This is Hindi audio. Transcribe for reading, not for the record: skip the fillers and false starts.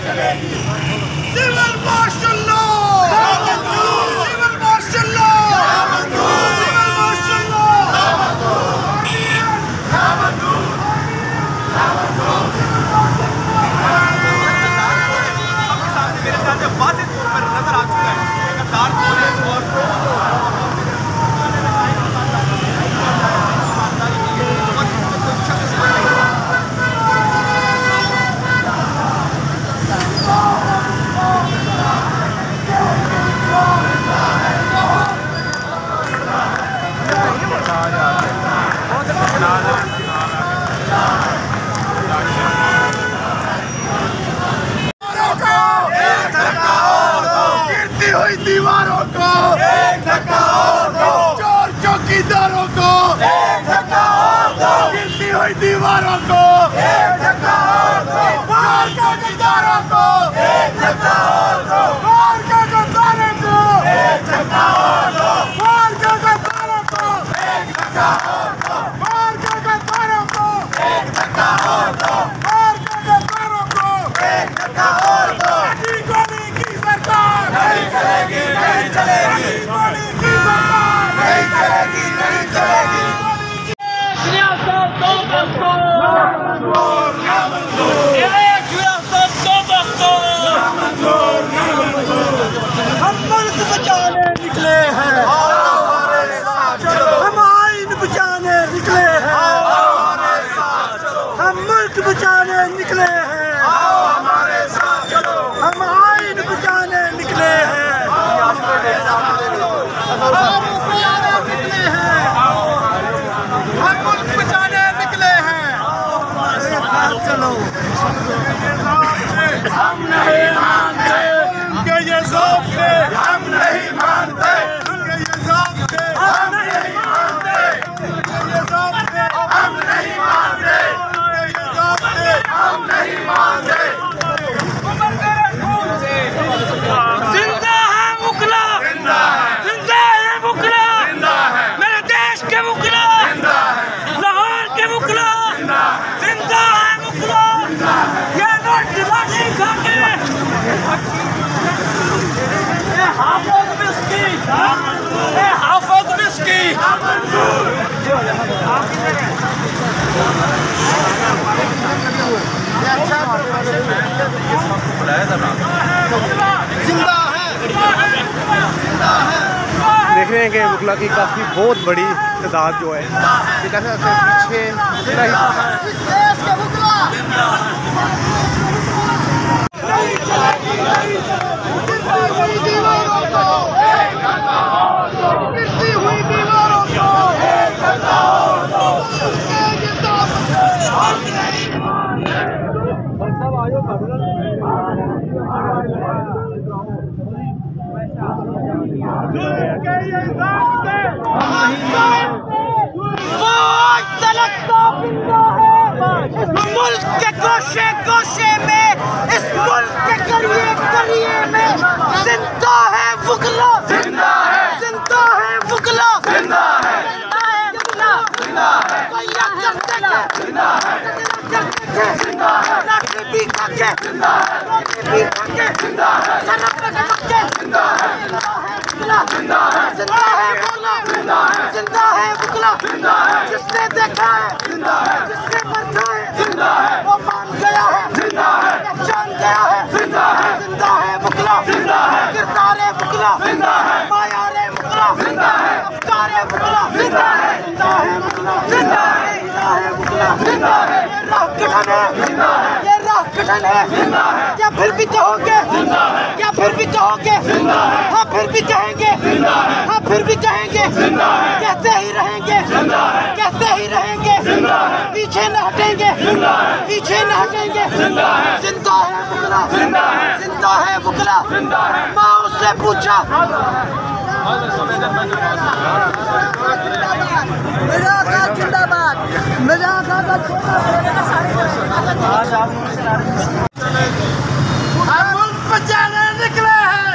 Civil martial law, civil martial law, civil martial law. मेरे ख्याल से वाज़ेह तौर पर नजर आ चुका है गद्दार कौन है और दीवारों को एक धक्का और दो, चोर चौकीदारों को एक धक्का और दो, गिरती हुई दीवारों को एक धक्का और दो, चोर चौकीदारों को एक धक्का और दो, चोर चौकीदारों को एक धक्का और दो, चोर चौकीदारों को एक धक्का और दो, चोर चौकीदारों को एक धक्का और दो, चोर चौकीदारों को एक धक्का और दो। गोली की सरकार नहीं चलेगी, नहीं चलेगी, गोली की सरकार नहीं चलेगी, नहीं चलेगी। सियासत दो दोस्तों, ना मंजूर, ना मंजूर। सियासत दो दोस्तों, ना मंजूर, ना मंजूर। हम मुल्क बचाने निकले हैं, हमारे साथ चलो। हम आइन बचाने निकले हैं, हमारे साथ चलो। हम मुल्क बचाने निकले हैं, हमारे साथ चलो। हम आइन बचाने निकले हैं, हमारे साथ चलो। हम बचाने निकले हैं, हम मुल्क बचाने निकले हैं, हमारे साथ चलो। हम नहीं मानते उनके ये ज़ब्ते, हम नहीं मानते उनके ये ज़ब्ते, हम नहीं मानते उनके ये ज़ब्ते, हम नहीं मानते उनके ये ज़ब्ते, हम नहीं मानते। जिंदा है मुकला, जिंदा है, जिंदा है मुकला, जिंदा है, मेरे देश के मुकला, जिंदा है, लाहौर के मुकला, जिंदा है, जिंदा है मुकला, जिंदा है। ये नोट लाठी खाके ये हाफिज मिस्की, ये हाफिज मिस्की मंजूर। जिंदा है, जिंदा है। देख रहे हैं कि मुगला की काफ़ी बहुत बड़ी तादाद जो है पीछे मुल्क के गोशे गोशे में, इस मुल्क के करिए करिए में जिंदा है मुगला, जिंदा है, जिंदा है मुगला, जिंदा है, जिंदा है, कोई अक्ल देखे, जिंदा है, जिंदा है, लाठी भी खाके, जिंदा है, रोटी भी खाके, जिंदा है, शराब पे पक्के, जिंदा है, जिंदा है, जिंदा है, जिंदा है मुगला, जिंदा है, जिंदा है मुगला, जिंदा है, जिसने देखा है, जिंदा है, जिसने मरना है, जिंदा है, वो मान गया है, जिंदा है, पहचान गया है, जिंदा है, जिंदा है मुगला, जिंदा है, किरदारे मुगला, जिंदा है, मायारे मुगला, जिंदा है, अफकारे मुगला, जिंदा है, जिंदा है मुगला, जिंदा है, जिंदा है मुगला, जिंदा है। ये राह कठिन है, जिंदा है, ये राह कठिन है, जिंदा है, क्या फिर भी कहोगे, जिंदा है, क्या फिर भी कहोगे, जिंदा है, हाँ फिर भी कहेंगे, जिंदा है, हाँ फिर भी कहेंगे, जिंदा है, कहते ही रहेंगे, जिंदा है, कहते ही रहेंगे, जिंदा है, पीछे न हटेंगे, जिंदा है, पीछे न हटेंगे, जिंदा है, जिंदा है मुगला, जिंदा है, जिंदा है मुगला, जिंदा है। माँ उससे पूछा मेरा आका जिंदाबाद, मेरा आका हम मुल्क बचाने निकले हैं।